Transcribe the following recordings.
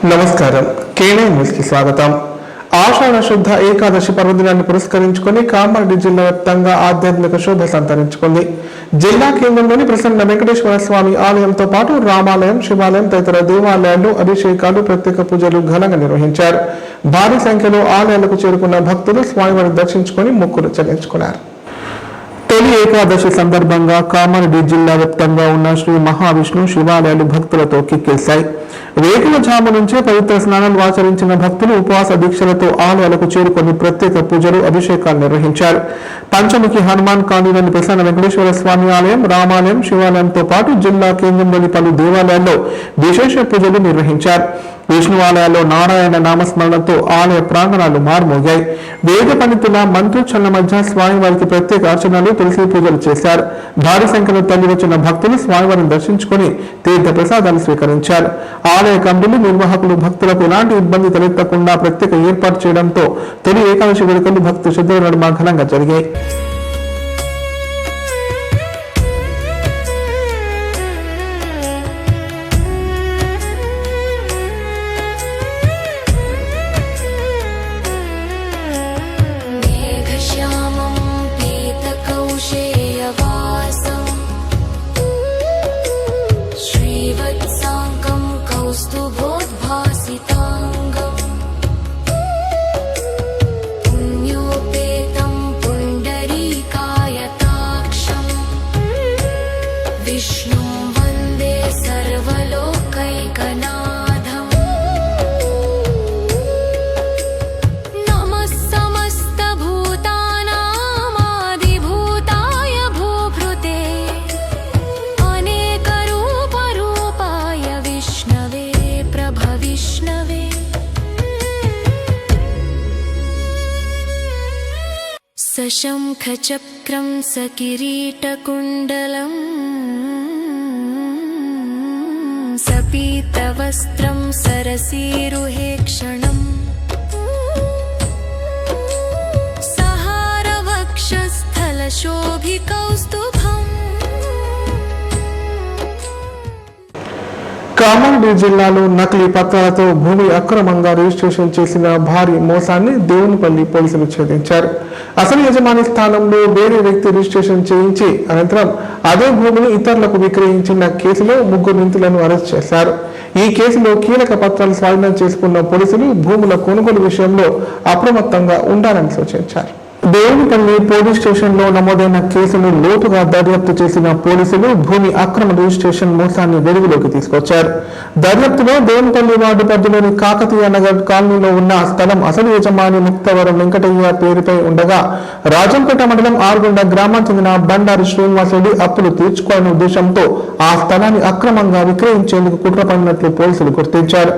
నమస్కారం. కేనే న్యూస్ కి స్వాగతం. ఆషాఢ శుద్ధ ఏకాదశి పర్వదినాన్ని పురస్కరించుకుని కామారెడ్డి జిల్లా వ్యాప్తంగా ఆధ్యాత్మిక శోభ సంతరించుకుంది. జిల్లా కేంద్రంలోని ప్రసన్న వెంకటేశ్వర స్వామి ఆలయంతో పాటు రామాలయం, శివాలయం తదితర దేవాలయాల్లో అభిషేకాలు, ప్రత్యేక పూజలు ఘనంగా నిర్వహించారు. భారీ సంఖ్యలో ఆలయాలకు చేరుకున్న భక్తులు స్వామివారిని దర్శించుకుని మొక్కులు చెల్లించుకున్నారు. తొలి ఏకాదశి సందర్భంగా కామారెడ్డి జిల్లా వ్యాప్తంగా ఉన్న శ్రీ మహావిష్ణు శివాలయాలు భక్తులతో కిక్కిల్శాయి. వేకువ జాము నుంచే పవిత్ర స్నానాలు ఆచరించిన భక్తులు ఉపవాస దీక్షలతో ఆలయాలకు చేరుకొని ప్రత్యేక పూజలు, అభిషేకాలు నిర్వహించారు. పంచముఖి హనుమాన్ కాలనీలోని ప్రసన్న వెంకటేశ్వర స్వామి ఆలయం, రామాలయం, శివాలయంతో పాటు జిల్లా కేంద్రంలోని పలు దేవాలయాల్లో విశేష పూజలు నిర్వహించారు. విష్ణు ఆలయాల్లో నారాయణ నామస్మరణతో ఆలయ ప్రాంగణాలు మార్మోగాయి. వేద పండితుల మంత్రోచ్చరణ మధ్య స్వామివారికి ప్రత్యేక అర్చనలు, తులసి పూజలు చేశారు. భారీ సంఖ్యలో తల్లి వచ్చిన భక్తులు స్వామివారిని దర్శించుకుని తీర్థ ప్రసాదాలు స్వీకరించారు. ఆలయ కమిటీలు, నిర్వాహకులు భక్తులకు ఎలాంటి ఇబ్బంది తలెత్తకుండా ప్రత్యేక ఏర్పాటు చేయడంతో తొలి ఏకాదశి వేడుకలు భక్తు శ్రద్ధల నడుమ ఘనంగా జరిగాయి. विष्णुं वन्दे सर्वलोकैकनाथम् नमः समस्तभूतानामादिभूताय भूभृते अनेकरूपरूपाय विष्णवे प्रभविष्णवे सशङ्खचक्रं सकिरीटकुण्डलम् सपीतवस्त्रं सरसीरुहेक्षणम् सहारवक्षस्थलशोभिकौस्तुभम्. కామారెడ్డి జిల్లాలో నకిలీ పత్రాలతో భూమి అక్రమంగా రిజిస్ట్రేషన్ చేసిన భారీ మోసాన్ని దేవునిపల్లి పోలీసులు ఛేదించారు. అసలు యజమాని స్థానంలో వేరే వ్యక్తి రిజిస్ట్రేషన్ చేయించి అనంతరం అదే భూమిని ఇతరులకు విక్రయించిన కేసులో 3 నిందితులను అరెస్ట్ చేశారు. ఈ కేసులో కీలక పత్రాలు స్వాధీనం చేసుకున్న పోలీసులు భూముల కొనుగోలు విషయంలో అప్రమత్తంగా ఉండాలని సూచించారు. దేవునిపల్లి పోలీస్ స్టేషన్ లో నమోదైన కేసును లోతుగా దర్యాప్తు చేసిన పోలీసులు భూమి అక్రమ రిజిస్ట్రేషన్ మోసాన్ని వెలుగులోకి తీసుకొచ్చారు. దర్యాప్తులో దేవునిపల్లి వార్డు పరిధిలోని కాకతీయ నగర్ కాలనీలో ఉన్న స్థలం అసలు యజమాని ముక్తవరం వెంకటయ్య పేరుపై ఉండగా రాజంపేట మండలం ఆరుగొండ గ్రామానికి చెందిన బండారి శ్రీనివాసరెడ్డి అప్పులు తీర్చుకోవాలనే ఉద్దేశంతో ఆ స్థలాన్ని అక్రమంగా విక్రయించేందుకు కుట్ర పడినట్లు పోలీసులు గుర్తించారు.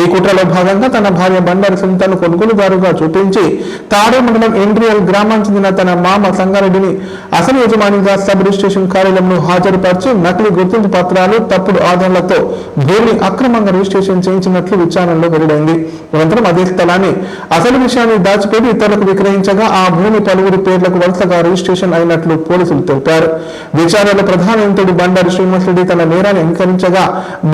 ఈ కుట్రలో భాగంగా తన భార్య బండారి సునీతను కొనుగోలుదారుగా చూపించి తాడే మండలం ఎండ్రియల్ గ్రామానికి చెందిన తన మామ సంగారెడ్డిని అసలు యజమానిగా సబ్ రిజిస్ట్రేషన్ కార్యాలయంలో హాజరుపరిచి నకిలీ గుర్తింపు పత్రాలు, తప్పుడు ఆధారాలతో భూమిని అక్రమంగా రిజిస్ట్రేషన్ చేయించినట్లు విచారణలో వెల్లడైంది. అనంతరం అదే స్థలాన్ని అసలు విషయాన్ని దాచిపెట్టి ఇతరులకు విక్రయించగా ఆ భూమి పలువురు పేర్లకు వరుసగా రిజిస్ట్రేషన్ అయినట్లు పోలీసులు తెలిపారు. విచారణలో ప్రధాన నిందితుడు బండారి శ్రీనివాసరెడ్డి తన నేరాన్ని అంగీకరించగా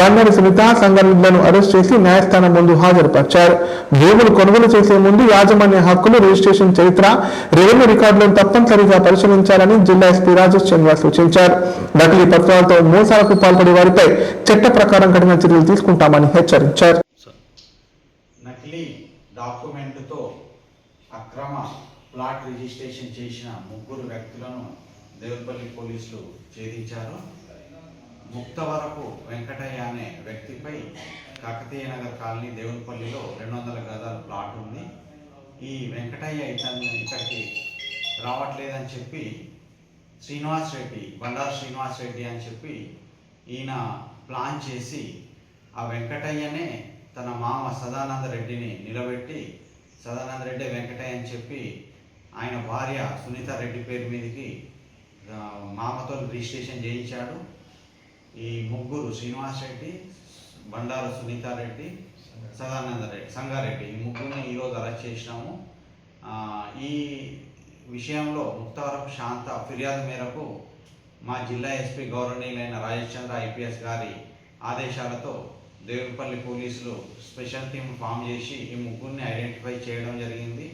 బండారి సునీత, సంగారెడ్డిలను అరెస్ట్ చేసి న్యాయస్థానం ముందు హాజరుపరిచారు. భూములు కొనుగోలు చేసే ముందు యాజమాన్య హక్కులు, రిజిస్ట్రేషన్ చరిత్ర, రెవెన్యూ రికార్డులను తప్పనిసరిగా పరిశీలించాలని జిల్లా ఎస్పీ రాజేష్ చంద్ర సూచించారు. నకిలీ పత్రాలతో మోసాలకు పాల్పడే వారిపై చట్ట ప్రకారం కఠిన చర్యలు తీసుకుంటామని హెచ్చరించారు. నకిలీ డాక్యుమెంట్తో అక్రమ ప్లాట్ రిజిస్ట్రేషన్ చేసిన 3 వ్యక్తులను దేవునిపల్లి పోలీసులు ఛేదించారు. ముక్తవరపు వెంకటయ్య అనే వ్యక్తిపై కాకతీయ నగర్ కాలనీ దేవునిపల్లిలో 200 గజాల ప్లాట్ ఉంది. ఈ వెంకటయ్య ఇక్కడికి రావట్లేదని చెప్పి బండారు శ్రీనివాస్ రెడ్డి అని చెప్పి ఈయన ప్లాన్ చేసి ఆ వెంకటయ్యనే తన మామ సదానంద రెడ్డిని నిలబెట్టి సదానంద రెడ్డి వెంకటయ్య అని చెప్పి ఆయన భార్య సునీత రెడ్డి పేరు మీదకి మామతో రిజిస్ట్రేషన్ చేయించాడు. ఈ 3 శ్రీనివాస్ రెడ్డి, బండారు సునీత రెడ్డి, సదానంద రెడ్డి, సంగారెడ్డి, ఈ 3ని ఈరోజు అరెస్ట్ చేసినాము. ఈ విషయంలో ముక్తవరపు శాంత ఫిర్యాదు మేరకు మా జిల్లా ఎస్పీ గౌరవనీయులైన రాజేష్ చంద్ర ఐపీఎస్ గారి ఆదేశాలతో దేవునిపల్లి పోలీసులు స్పెషల్ టీం ఫామ్ చేసి ఈ ముగ్గురిని ఐడెంటిఫై చేయడం జరిగింది.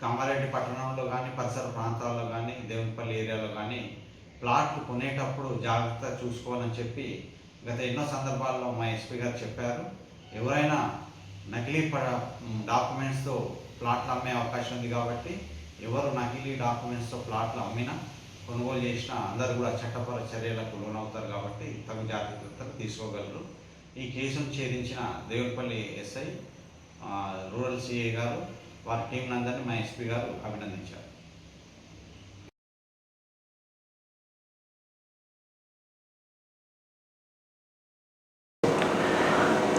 కామారెడ్డి పట్టణంలో కానీ పరిసర ప్రాంతాల్లో కానీ దేవునిపల్లి ఏరియాలో కానీ ప్లాట్లు కొనేటప్పుడు జాగ్రత్త చూసుకోవాలని చెప్పి గత ఎన్నో సందర్భాల్లో మా ఎస్పీ గారు చెప్పారు. ఎవరైనా నకిలీ డాక్యుమెంట్స్తో ప్లాట్లు అమ్మే అవకాశం ఉంది కాబట్టి ఎవరు నకిలీ డాక్యుమెంట్స్తో ప్లాట్లు అమ్మినా కొనుగోలు చేసినా అందరూ కూడా చట్టపర చర్యలకు లోనవుతారు కాబట్టి తగు జాగ్రత్తలు తీసుకోగలరు. ఈ కేసును ఛేదించిన దేవునిపల్లి ఎస్ఐ రూరల్ సిఐ గారు వారి టీం అందరినీ మా ఎస్పీ గారు అభినందించారు.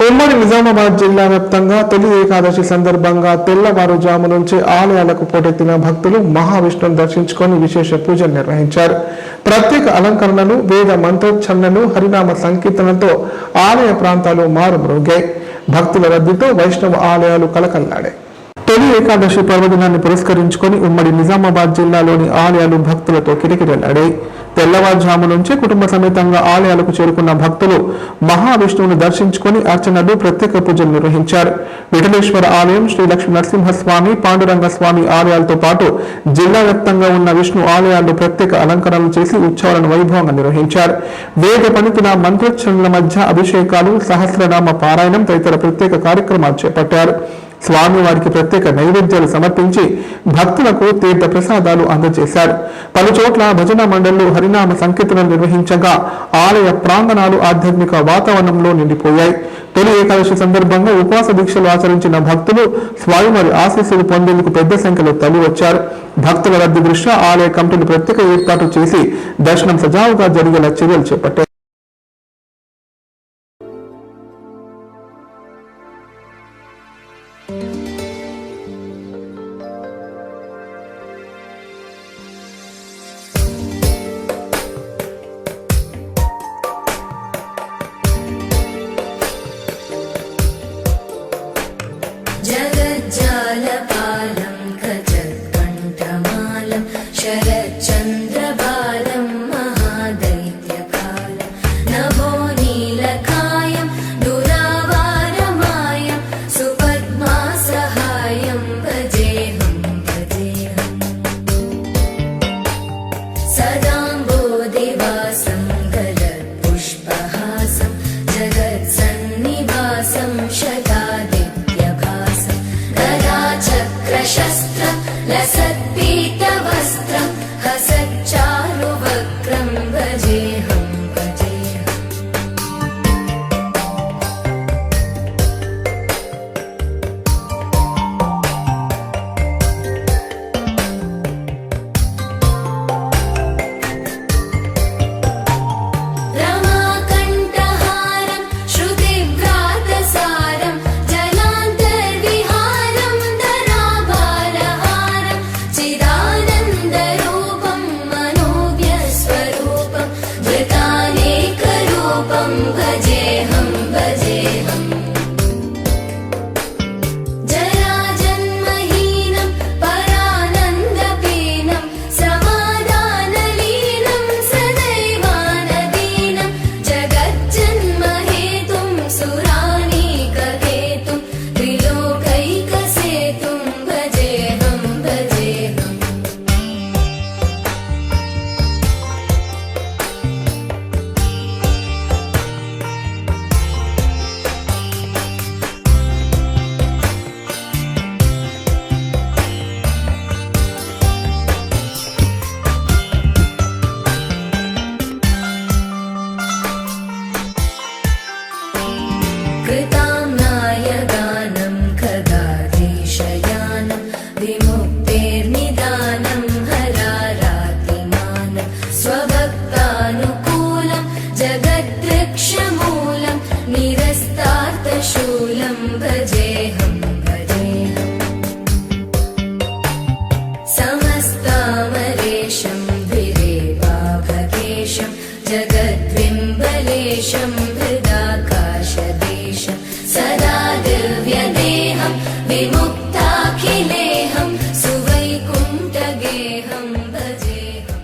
ఉమ్మడి నిజామాబాద్ జిల్లా వ్యాప్తంగా తొలి ఏకాదశి సందర్భంగా తెల్లవారుజాము నుంచి ఆలయాలకు పోటెత్తిన భక్తులు మహావిష్ణువును దర్శించుకొని విశేష పూజలు నిర్వహించారు. ప్రత్యేక అలంకరణలు, వేద మంత్రోచ్చరణలు, హరినామ సంకీర్తనలతో ఆలయ ప్రాంతాలు మారుమ్రోగాయి. భక్తుల రద్దీతో వైష్ణవ ఆలయాలు కలకల్లాడాయి. తొలి ఏకాదశి పర్వదినాన్ని పురస్కరించుకొని ఉమ్మడి నిజామాబాద్ జిల్లాలోని ఆలయాలు భక్తులతో కిటకిటలాడాయి. తెల్లవారుజాము నుంచి కుటుంబ సమేతంగా ఆలయాలకు చేరుకున్న భక్తులు మహావిష్ణువును దర్శించుకొని అర్చనలు, ప్రత్యేక పూజలు నిర్వహించారు. విఠలేశ్వర ఆలయం, శ్రీ లక్ష్మీ నరసింహస్వామి, పాండురంగ స్వామి ఆలయాలతో పాటు జిల్లా వ్యాప్తంగా ఉన్న విష్ణు ఆలయాల్లో ప్రత్యేక అలంకరణలు చేసి ఉత్సవాలను వైభవంగా నిర్వహించారు. వేద పండితుల మంత్రోచ్చరణల మధ్య అభిషేకాలు, సహస్రనామ పారాయణం తదితర ప్రత్యేక కార్యక్రమాలు చేపట్టారు. స్వామివారికి ప్రత్యేక నైవేద్యాలు సమర్పించి భక్తులకు తీర్థ ప్రసాదాలు అందజేశారు. పలు చోట్ల భజన మండళ్లు హరినామ సంకీర్తనలు నిర్వహించగా ఆలయ ప్రాంగణాలు ఆధ్యాత్మిక వాతావరణంలో నిండిపోయాయి. తొలి ఏకాదశి సందర్భంగా ఉపవాస దీక్షలు ఆచరించిన భక్తులు స్వామివారి ఆశీస్సులు పొందేందుకు పెద్ద సంఖ్యలో తరలివచ్చారు. భక్తుల రద్దీ దృష్ట్యా ఆలయ కమిటీలు ప్రత్యేక ఏర్పాటు చేసి దర్శనం సజావుగా జరిగేలా చర్యలు చేపట్టారు. जगज्जालपालं खचत्कण्ठमालं शरच्चन्द्रबालं महादैत्यकालं नभो नीलकायं दुरावारमायं सुपद्मासहायं भजेऽहं सदाम्बोधिवासं गलत्पुष्पहासं जगत्सन्निवासं शतादित्यभासं गदाचक्रशस्त्रं लसत्पीतवस्त्रं हसच्चारुवक्त्रं भजेऽहं रमाकण्ठहारं श्रुतिव्रातसारं जलान्तर्विहारं धराभारहारं चिदानन्दरूपं मनोव्यस्वरूपं धृतानेकरूपं भजेऽहं जराजन्महीनं परानन्दपीनं समाधानलीनं सदैवानदीनं जगज्जन्महेतुं सुरानीककेतुं त्रिलोकैकसेतुं भजेऽहं कृताम्नायगानं खगाधीशयानं विमुक्तेर्निदानं हरारातिमानं स्वभक्तानुकूलं जगद्वृक्षमूलं निरस्तार्थशूलं भजेऽहं समस्तामरेशं द्विरेवाभकेशं जगद्विम्बलेशं हृदाकाशदेशं सदा दिव्यदेहं विमुक्ताखिलेहं सुवैकुण्ठगेहं भजेऽहं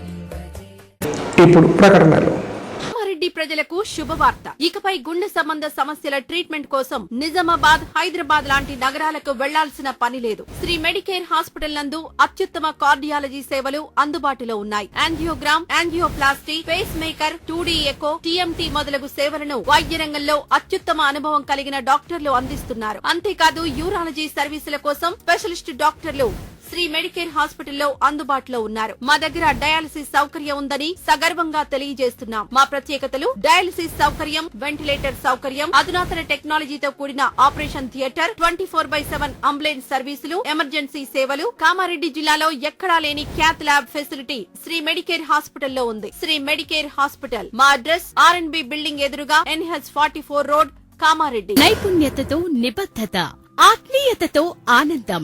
ఇప్పుడు ప్రకటనలు. కామారెడ్డి ప్రజలకు శుభవార్త. ఇకపై గుండె సంబంధ సమస్యల ట్రీట్మెంట్ కోసం నిజామాబాద్, హైదరాబాద్ లాంటి నగరాలకు వెళ్లాల్సిన పని లేదు. శ్రీ మెడికేర్ హాస్పిటల్ నందు అత్యుత్తమ కార్డియాలజీ సేవలు అందుబాటులో ఉన్నాయి. Angiogram, angioplasty, pacemaker, 2D echo, TMT మొదలగు సేవలను వైద్య రంగంలో అత్యుత్తమ అనుభవం కలిగిన డాక్టర్లు అందిస్తున్నారు. అంతేకాదు యూరాలజీ సర్వీసుల కోసం స్పెషలిస్ట్ డాక్టర్లు శ్రీ మెడికేర్ హాస్పిటల్లో అందుబాటులో ఉన్నారు. మా దగ్గర డయాలసిస్ సౌకర్యం ఉందని సగర్వంగా తెలియజేస్తున్నాం. మా ప్రత్యేకతలు: డయాలసిస్ సౌకర్యం, వెంటిలేటర్ సౌకర్యం, అధునాతన టెక్నాలజీతో కూడిన operation theatre, 24/7 ambulance services, emergency సేవలు. కామారెడ్డి జిల్లాలో ఎక్కడా లేని cath lab facility Sri Medicare హాస్పిటల్లో ఉంది. శ్రీ మెడికేర్ హాస్పిటల్ మా అడ్రస్ RNB బిల్డింగ్ ఎదురుగా NH44 రోడ్, కామారెడ్డి. నైపుణ్యతతో నిబద్ధత, ఆత్మీయతతో ఆనందం,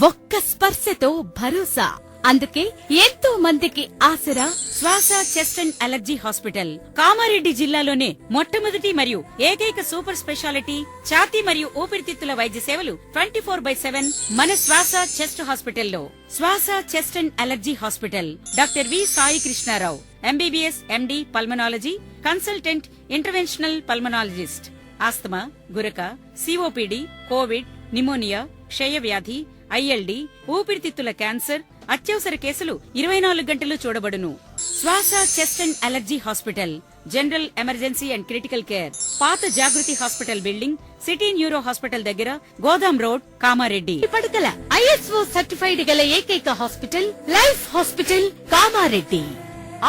ఒక్క స్పర్శతో భరోసా. అందుకే ఎంతో మందికి ఆసరా శ్వాస, chest and allergy hospital. Kamareddy జిల్లాలోనే మొట్టమొదటి మరియు ఏకైక సూపర్ స్పెషాలిటీ ఛాతీ మరియు ఊపిరితిత్తుల వైద్య సేవలు 24/7 మన శ్వాస చెస్ట్ హాస్పిటల్లో. Swasa, chest and allergy hospital. Doctor V Sai Krishnarao, MBBS, MD, pulmonology, consultant, interventional pulmonologist. Asthma, గురక, COPD, కోవిడ్, నిమోనియా, క్షయవ్యాధి, ILD, ఊపిరితిత్తుల క్యాన్సర్, అత్యవసర కేసులు 24 గంటలు చూడబడును. Swasa, chest and allergy hospital. General, emergency and critical care. పాత Jagruti hospital building, city neuro hospital దగ్గర, Godam road, Kamareddy. పడకల ISO సర్టిఫైడ్ గల ఏకైక hospital life hospital Kamareddy.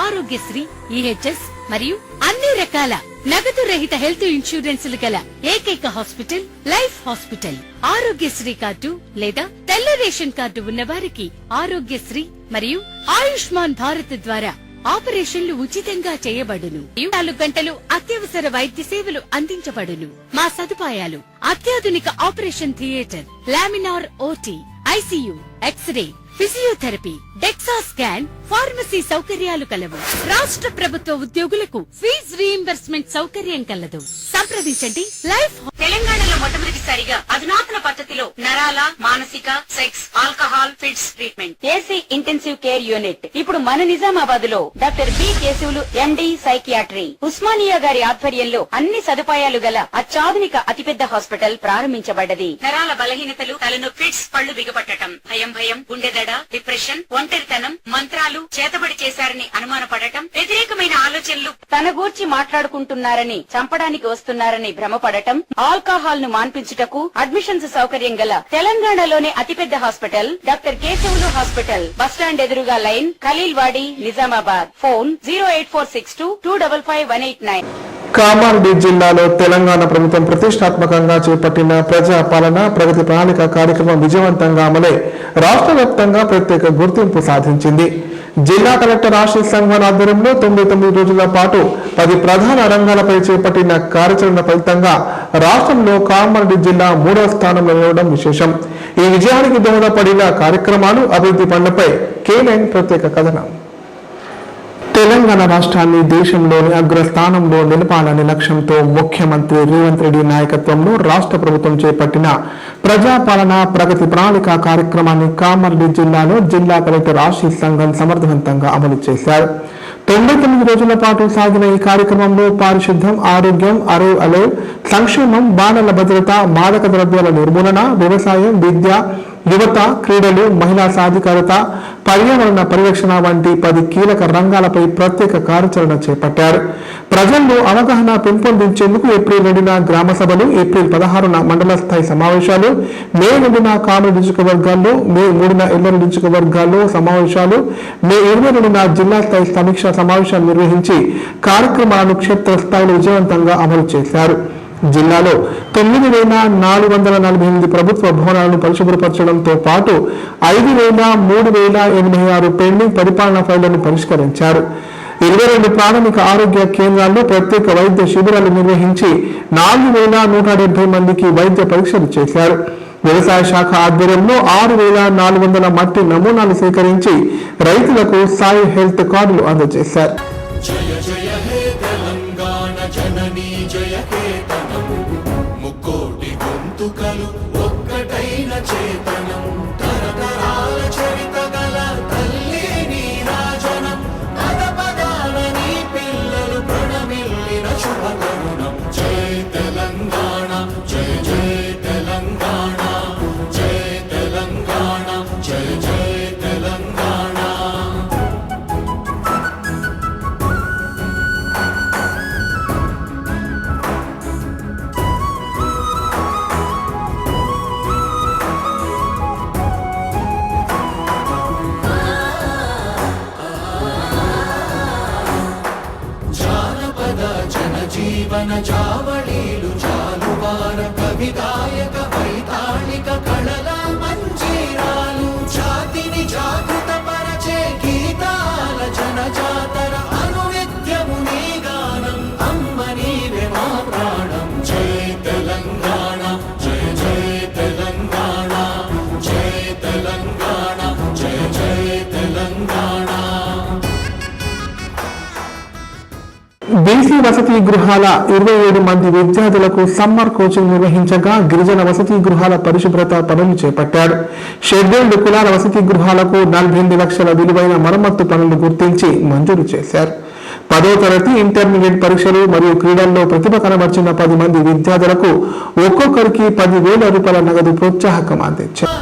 Aarogyasri, EHS మరియు అన్ని రకాల నగదు రహిత హెల్త్ ఇన్సూరెన్సులు గల ఏకైక hospital life hospital. Aarogyasri card లేదా తెల్ల రేషన్ కార్డు ఉన్నవారికి ఆరోగ్యశ్రీ మరియు ఆయుష్మాన్ భారత్ ద్వారా ఆపరేషన్లు ఉచితంగా చేయబడును. 24 గంటలు అత్యవసర వైద్య సేవలు అందించబడును. మా సదుపాయాలు: అత్యాధునిక operation theatre, laminar OT, ICU, x ray, physiotherapy, dexa scan, pharmacy సౌకర్యాలు కలవు. రాష్ట్ర ప్రభుత్వ ఉద్యోగులకు ఫీజు రీయింబర్స్మెంట్ సౌకర్యం కలదు. సంప్రదించండి. లైఫ్ తెలంగాణలో మొట్టమొదటిసారిగా అధునాతన పద్ధతిలో నరాల, మానసిక, sex, alcohol, fits treatment, AC intensive care unit ఇప్పుడు మన నిజామాబాద్ లో doctor B Keshavulu, MD, psychiatry, Osmania గారి ఆధ్వర్యంలో అన్ని సదుపాయాలు గల అత్యాధునిక అతిపెద్ద హాస్పిటల్ ప్రారంభించబడ్డది. నరాల బలహీనతలు, తలనొప్పి, ఫిట్స్, పళ్లు బిగపట్టడం, భయం, గుండెదడ, డిప్రెషన్, ఒంటరితనం, మంత్రాలు చేతబడి చేశారని అనుమానపడటం, వ్యతిరేకమైన ఆలోచనలు, తన గూర్చి మాట్లాడుకుంటున్నారని, చంపడానికి వస్తున్నారని భ్రమపడటం, ఆల్కహాల్ ను మాన్పించుటకు అడ్మిషన్స్ సౌకర్యం గల తెలంగాణలోనే అతిపెద్ద hospital doctor Keshavulu hospital. Bus stand ఎదురుగా లైన్, ఖలీల్వాడి, నిజామాబాద్. ఫోన్ 08462255189. కామారెడ్డి జిల్లాలో తెలంగాణ ప్రభుత్వం ప్రతిష్టాత్మకంగా చేపట్టిన ప్రజా పాలన ప్రగతి ప్రణాళిక కార్యక్రమం విజయవంతంగా అమలై రాష్ట్ర వ్యాప్తంగా ప్రత్యేక గుర్తింపు సాధించింది. జిల్లా కలెక్టర్ ఆశీస్ సంఘాన్ ఆధ్వర్యంలో 99 రోజుల పాటు 10 ప్రధాన రంగాలపై చేపట్టిన కార్యాచరణ ఫలితంగా రాష్ట్రంలో కామారెడ్డి జిల్లా 3వ స్థానంలో నిలవడం విశేషం. ఈ విజయానికి దోహదపడిన కార్యక్రమాలు, అభివృద్ధి పనులపై K9 ప్రత్యేక కథనం. తెలంగాణ రాష్ట్రాన్ని దేశంలోని అగ్రస్థానంలో నిలపాలనే లక్ష్యంతో ముఖ్యమంత్రి రేవంత్ రెడ్డి నాయకత్వంలో రాష్ట్ర ప్రభుత్వం చేపట్టిన ప్రజాపాలన ప్రగతి ప్రణాళిక కార్యక్రమాన్ని కామారెడ్డి జిల్లాలో జిల్లా కలెక్టర్ ఆశీస్ సంఘం సమర్థవంతంగా అమలు చేశారు. 99 రోజుల పాటు సాగిన ఈ కార్యక్రమంలో పారిశుద్ధ్యం, ఆరోగ్యం, అరవ్ సంక్షేమం, బాలల భద్రత, మాదక ద్రవ్యాల నిర్మూలన, వ్యవసాయం, విద్య, యువత, క్రీడలు, మహిళా సాధికారత, పర్యావరణ పరిరక్షణ వంటి 10 కీలక రంగాలపై ప్రత్యేక కార్యాచరణ చేపట్టారు. ప్రజల్లో అవగాహన పెంపొందించేందుకు ఏప్రిల్ 2న గ్రామ సభలు, ఏప్రిల్ 16న మండల స్థాయి సమావేశాలు, మే 2న కామారెడ్డి నియోజకవర్గాల్లో, మే 3న ఎల్లూరు నియోజకవర్గాల్లో సమావేశాలు, మే 22న జిల్లా స్థాయి సమీక్షా సమావేశాలు నిర్వహించి కార్యక్రమాలను క్షేత్రస్థాయిలో విజయవంతంగా అమలు చేశారు. జిల్లాలో 9,448 ప్రభుత్వ భవనాలను పరిశుభ్రపరచడంతో పాటు 5,0386 పెండింగ్ పరిపాలనా ఫైళ్లను పరిష్కరించారు. 22 ప్రాథమిక ఆరోగ్య కేంద్రాల్లో ప్రత్యేక వైద్య శిబిరాలు నిర్వహించి 4,170 మందికి వైద్య పరీక్షలు చేశారు. వ్యవసాయ శాఖ ఆధ్వర్యంలో 6,400 మట్టి నమూనాలు సేకరించి రైతులకు సాయి హెల్త్ కార్డులు అందజేశారు. జయ జయ హే తెలంగాణ జననీ జయ కేతనం, ముక్కోటి గొంతుకలు ఒక్కటైన చేతనం, తరతరాల చరిత గల తల్లి నీ రాజనం, పద పదాల నీ పిల్లలు ప్రణమిల్లిన శుభకరుణం. కవిగాయక వైతాళిక కళల మంజీరాలు జాతిని జాగృత పరచే గీతాల జనజాతర అనునిత్యము నీ గానం అమ్మ నీవే మా ప్రాణం జై తెలంగాణ జయ జయ తెలంగాణ జయ తెలంగాణ జయ జయ తెలంగాణ. బీసీ వసతి గృహాల 27 మంది విద్యార్థులకు సమ్మర్ కోచింగ్ నిర్వహించగా గిరిజన వసతి గృహాల పరిశుభ్రత పనులు చేపట్టారు. షెడ్యూల్డ్ కులాల వసతి గృహాలకు 48 లక్షల విలువైన మరమ్మత్తు పనులు గుర్తించి మంజూరు చేశారు. 10వ తరగతి ఇంటర్మీడియట్ పరీక్షలు మరియు క్రీడల్లో ప్రతిభ కనబర్చిన 10 మంది విద్యార్థులకు ఒక్కొక్కరికి 10,000 రూపాయల నగదు ప్రోత్సాహకం అందించారు.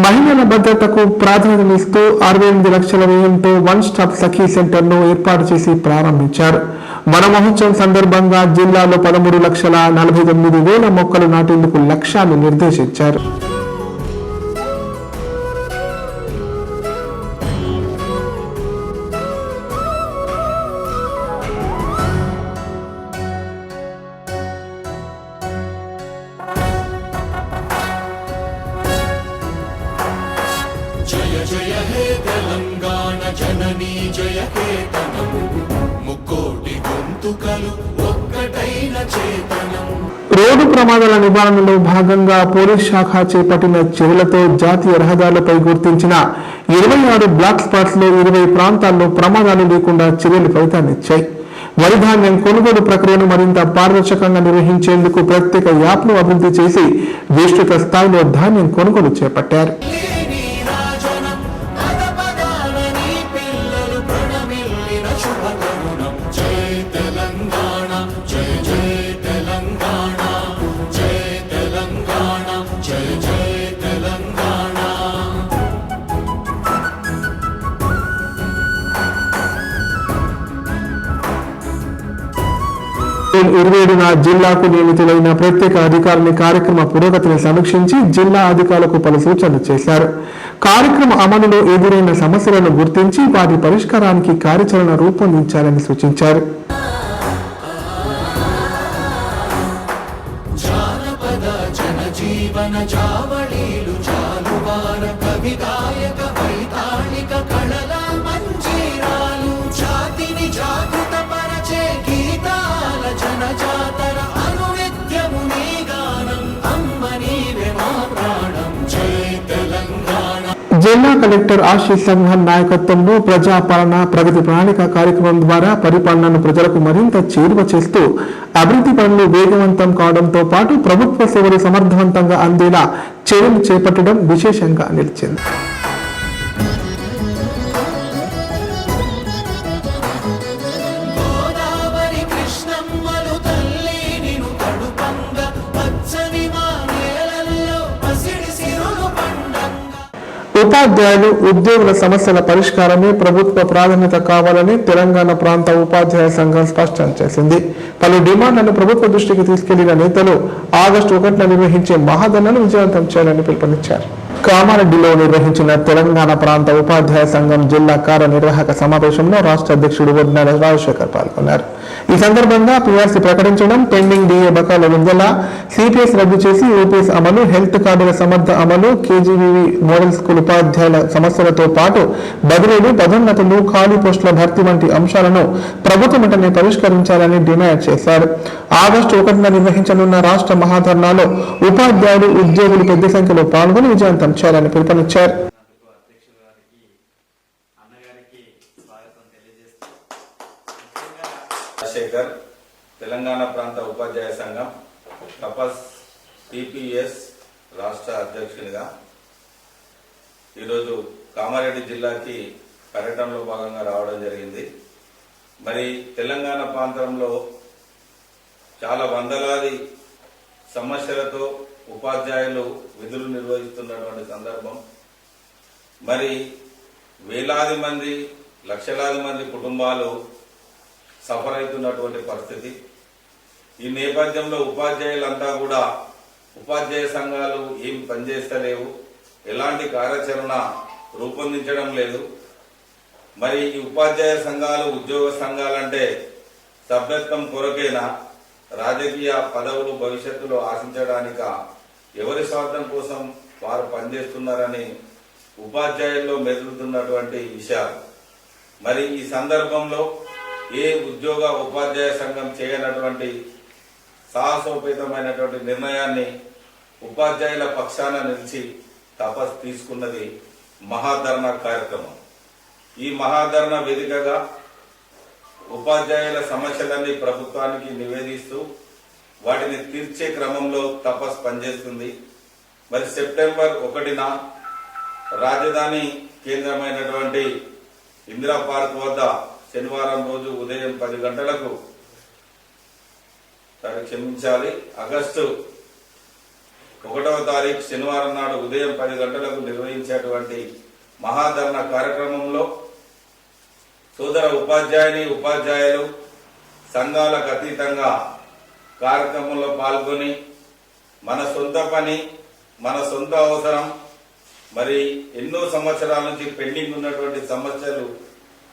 మహిళల భద్రతకు ప్రాధాన్యమిస్తూ 68 లక్షల వ్యయంతో వన్ స్టాప్ సఖీ సెంటర్ను ఏర్పాటు చేసి ప్రారంభించారు. వన మహోత్సవం సందర్భంగా జిల్లాలో 13,49,000 మొక్కలు నాటేందుకు లక్ష్యాన్ని నిర్దేశించారు. జయ జయ హే తెలంగాణ జననీ జయ కేతనం ముక్కోటి గొంతుకలు ఒక్కటైన చేతనం. రోడ్డు ప్రమాదాల నివారణలో భాగంగా పోలీస్ శాఖ చేపట్టిన చర్యలతో జాతీయ రహదారులపై గుర్తించిన 26 బ్లాక్ స్పాట్స్ లో 20 ప్రాంతాల్లో ప్రమాదాలు లేకుండా చర్యలు ఫలితాన్నిచ్చాయి. వరి ధాన్యం కొనుగోలు ప్రక్రియను మరింత పారదర్శకంగా నిర్వహించేందుకు ప్రత్యేక యాప్ను అభివృద్ధి చేసి విస్తృత స్థాయిలో ధాన్యం కొనుగోలు చేపట్టారు. జూన్ 27న జిల్లాకు నియమితులైన ప్రత్యేక అధికారిని కార్యక్రమ పురోగతిని సమీక్షించి జిల్లా అధికారులకు పలు సూచనలు చేశారు. కార్యక్రమ అమలులో ఎదురైన సమస్యలను గుర్తించి వాటి పరిష్కారానికి కార్యాచరణ రూపొందించాలని సూచించారు. జానపద జనజీవన జావళీలు జాలువార కవిగాయక వైతాళిక కళల మంజీరాలు జాతిని జాగృత పరచే గీతాల జనజాతర అనునిత్యము నీ గానం అమ్మ నీవే మా ప్రాణం జై తెలంగాణ. జిల్లా కలెక్టర్ ఆశీష్ సంఘాన్ నాయకత్వంలో ప్రజాపాలన ప్రగతి ప్రణాళిక కార్యక్రమం ద్వారా పరిపాలనను ప్రజలకు మరింత చేరువ చేస్తూ అభివృద్ధి పనులు వేగవంతం కావడంతో పాటు ప్రభుత్వ సేవలు సమర్థవంతంగా అందేలా చర్యలు చేపట్టడం విశేషంగా నిలిచింది. ఉపాధ్యాయులు ఉద్యోగుల సమస్యల పరిష్కారమే ప్రభుత్వ ప్రాధాన్యత కావాలని తెలంగాణ ప్రాంత ఉపాధ్యాయ సంఘం స్పష్టం చేసింది. పలు డిమాండ్లను ప్రభుత్వ దృష్టికి తీసుకెళ్లిన నేతలు ఆగస్టు 1న నిర్వహించే మహాధర్నాను విజయవంతం చేయాలని పిలుపునిచ్చారు. కామారెడ్డిలో నిర్వహించిన తెలంగాణ ప్రాంత ఉపాధ్యాయ సంఘం జిల్లా కార్యనిర్వాహక సమావేశంలో రాష్ట్ర అధ్యక్షుడు వడ్నాల రాజశేఖర్ పాల్గొన్నారు. ఈ సందర్భంగా పీఆర్సీ ప్రకటించడం, పెండింగ్ డిఏ బకాయిల విడుదల, సిపిఎస్ రద్దు చేసి ఓపీఎస్ అమలు, హెల్త్ కార్డుల సమర్థ అమలు, కేజీవీవీ మోడల్ స్కూల్ ఉపాధ్యాయుల సమస్యలతో పాటు బదిలీలు, పదోన్నతులు, ఖాళీ పోస్టుల భర్తీ వంటి అంశాలను ప్రభుత్వం వెంటనే పరిష్కరించాలని డిమాండ్ చేశారు. ఆగస్టు 1న నిర్వహించనున్న రాష్ట్ర మహాధర్నాలో ఉపాధ్యాయులు, ఉద్యోగులు పెద్ద సంఖ్యలో పాల్గొని విజయవంతం చేయాలని పిలుపునిచ్చారు. రాజశేఖర్, తెలంగాణ ప్రాంత ఉపాధ్యాయ సంఘం తపస్ టిపిఎస్ రాష్ట్ర అధ్యక్షునిగా ఈరోజు కామారెడ్డి జిల్లాకి పర్యటనలో భాగంగా రావడం జరిగింది. మరి తెలంగాణ ప్రాంతంలో చాలా వందలాది సమస్యలతో ఉపాధ్యాయులు విధులు నిర్వహిస్తున్నటువంటి సందర్భం. మరి వేలాది మంది, లక్షలాది మంది కుటుంబాలు సఫర్ అవుతున్నటువంటి పరిస్థితి. ఈ నేపథ్యంలో ఉపాధ్యాయులంతా కూడా ఉపాధ్యాయ సంఘాలు ఏం పనిచేస్తలేవు, ఎలాంటి కార్యాచరణ రూపొందించడం లేదు. మరి ఈ ఉపాధ్యాయ సంఘాలు, ఉద్యోగ సంఘాలంటే సభ్యత్వం కొరకేనా, రాజకీయ పదవులు భవిష్యత్తులో ఆశించడానిక, ఎవరి స్వార్థం కోసం వారు పనిచేస్తున్నారని ఉపాధ్యాయుల్లో మెదులుతున్నటువంటి విషయాలు. మరి ఈ సందర్భంలో ఏ ఉద్యోగ ఉపాధ్యాయ సంఘం చేయనటువంటి సాహసోపేతమైనటువంటి నిర్ణయాన్ని ఉపాధ్యాయుల పక్షాన నిలిచి తపస్సు తీసుకున్నది మహాధర్నా కార్యక్రమం. ఈ మహాధర్నా వేదికగా ఉపాధ్యాయుల సమస్యలన్నీ ప్రభుత్వానికి నివేదిస్తూ వాటిని తీర్చే క్రమంలో తపస్సు పనిచేస్తుంది. మరి సెప్టెంబర్ 1న రాజధాని కేంద్రమైనటువంటి ఇందిరా పార్క్ వద్ద శనివారం రోజు ఉదయం 10 గంటలకు, ఆగస్టు 1వ తారీఖు శనివారం నాడు ఉదయం 10 గంటలకు నిర్వహించేటువంటి మహాధర్నా కార్యక్రమంలో సోదర ఉపాధ్యాయులు సంఘాలకు అతీతంగా కార్యక్రమంలో పాల్గొని మన సొంత పని, మన సొంత అవసరం, మరి ఎన్నో సంవత్సరాల నుంచి పెండింగ్ ఉన్నటువంటి సమస్యలు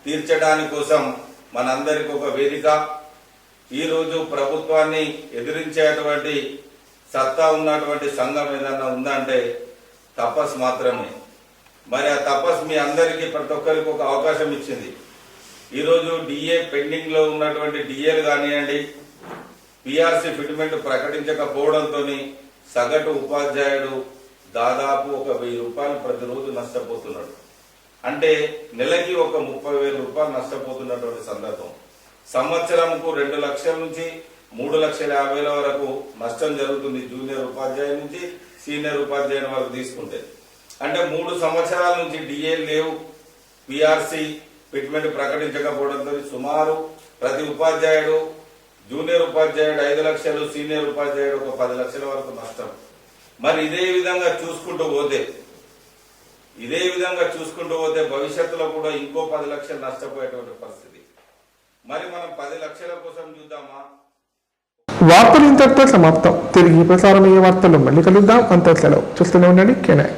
తీర్చడానికి కోసం మనందరికి ఒక వేదిక. ఈరోజు ప్రభుత్వాన్ని ఎదిరించేటువంటి సత్తా ఉన్నటువంటి సంఘం ఏదన్నా ఉందంటే తపస్సు మాత్రమే. మరి ఆ తపస్సు మీ అందరికీ, ప్రతి ఒక్కరికి ఒక అవకాశం ఇచ్చింది. ఈరోజు డిఏ పెండింగ్ లో ఉన్నటువంటి డిఏలు కానివ్వండి, పిఆర్సీ ఫిట్మెంట్ ప్రకటించకపోవడంతో సగటు ఉపాధ్యాయుడు దాదాపు ఒక 1000 రూపాయలు ప్రతిరోజు నష్టపోతున్నాడు. అంటే నెలకి ఒక 30,000 రూపాయలు నష్టపోతున్నటువంటి సందర్భం. సంవత్సరంకు 2 లక్షల నుంచి 3,50,000 వరకు నష్టం జరుగుతుంది. జూనియర్ ఉపాధ్యాయుల నుంచి సీనియర్ ఉపాధ్యాయుల వరకు తీసుకుంటే, అంటే 3 సంవత్సరాల నుంచి డిఏ లేవు, పిఆర్సీ ఫిట్మెంట్ ప్రకటించకపోవడంతో సుమారు ప్రతి ఉపాధ్యాయుడు, జూనియర్ ఉపాధ్యాయుడు 5 లక్షలు, సీనియర్ ఉపాధ్యాయుడు ఒక 10 లక్షల వరకు నష్టం. మరి ఇదే విధంగా చూసుకుంటూ పోతే భవిష్యత్తులో కూడా ఇంకో 10 లక్షలు నష్టపోయేటువంటి పరిస్థితి. మరి మనం 10 లక్షల కోసం చూద్దామా? వార్తలు ఇంతటితో సమాప్తం. తిరిగి ప్రసారమయ్యే వార్తలు మళ్ళీ కలుద్దాం. అంత సెలవు. చూస్తూనే ఉండండి. కెనై.